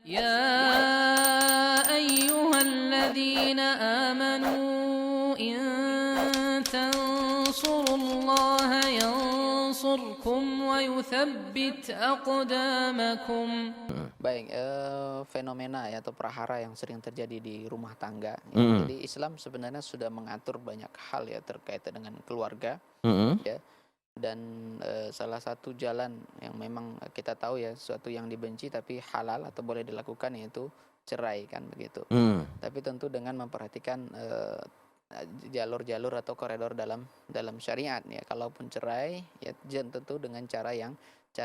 يا أيها الذين آمنوا إن تنصروا الله ينصركم ويثبت أقدامكم. Baik, fenomena ya atau prahara yang sering terjadi di rumah tangga. Ya. Mm. Jadi Islam sebenarnya sudah mengatur banyak hal ya terkait dengan keluarga. Mm-mm. Ya. Dan salah satu jalan yang memang kita tahu ya sesuatu yang dibenci tapi halal atau boleh dilakukan yaitu cerai kan begitu. Mm. Tapi tentu dengan memperhatikan jalur-jalur atau koridor dalam syariat ya. Kalaupun cerai ya tentu dengan cara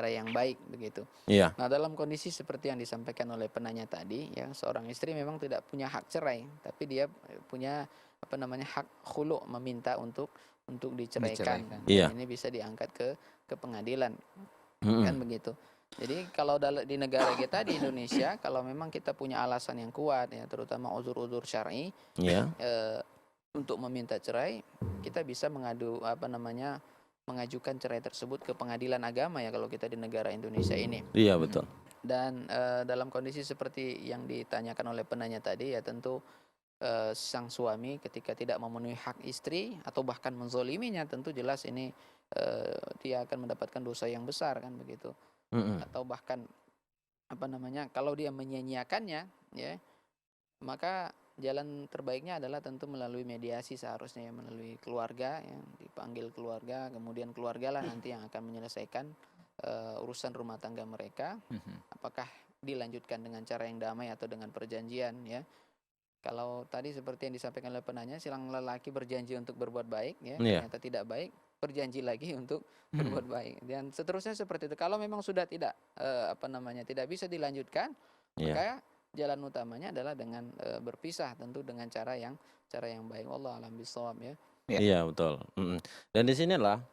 yang baik begitu. Iya. Nah, dalam kondisi seperti yang disampaikan oleh penanya tadi ya, seorang istri memang tidak punya hak cerai, tapi dia punya hak khulu, meminta untuk diceraikan. Dan Iya. ini bisa diangkat ke pengadilan. Mm-mm. Kan begitu. Jadi kalau di negara kita di Indonesia kalau memang kita punya alasan yang kuat ya, terutama uzur-uzur syar'i Iya. untuk meminta cerai, kita bisa mengajukan cerai tersebut ke pengadilan agama ya kalau kita di negara Indonesia ini. Iya, betul. Dan dalam kondisi seperti yang ditanyakan oleh penanya tadi ya tentu sang suami ketika tidak memenuhi hak istri atau bahkan menzoliminya tentu jelas ini dia akan mendapatkan dosa yang besar kan begitu. Mm-mm. Atau bahkan kalau dia menyia-nyiakannya ya maka jalan terbaiknya adalah tentu melalui mediasi seharusnya ya, melalui keluarga yang dipanggil keluarga, kemudian keluargalah nanti yang akan menyelesaikan urusan rumah tangga mereka. Apakah dilanjutkan dengan cara yang damai atau dengan perjanjian ya. Kalau tadi seperti yang disampaikan oleh penanya, silang lelaki berjanji untuk berbuat baik ya, Iya. ternyata tidak baik, berjanji lagi untuk berbuat baik. Dan seterusnya seperti itu. Kalau memang sudah tidak tidak bisa dilanjutkan, Iya. maka jalan utamanya adalah dengan berpisah tentu dengan cara yang baik. Wallahu a'lam bishawab ya. Iya, betul. Mm-mm. Dan di sinilah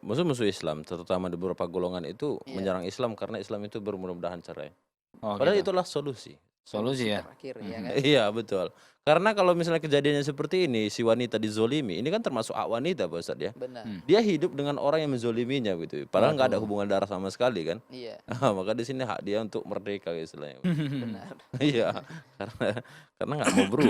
musuh-musuh Islam, terutama di beberapa golongan itu Iya. menyerang Islam karena Islam itu bermudah-mudahan cerai. Oh, Padahal gitu. itulah solusi. Solusi ya. Terakhir ya kan. Iya, betul. Karena kalau misalnya kejadiannya seperti ini, si wanita dizolimi, ini kan termasuk hak wanita, Pak Ustadz ya. Benar. Dia hidup dengan orang yang menzoliminya gitu. Padahal nggak ada hubungan darah sama sekali kan. Iya, Maka di sini hak dia untuk merdeka istilahnya. benar. Iya, karena nggak mau berubah.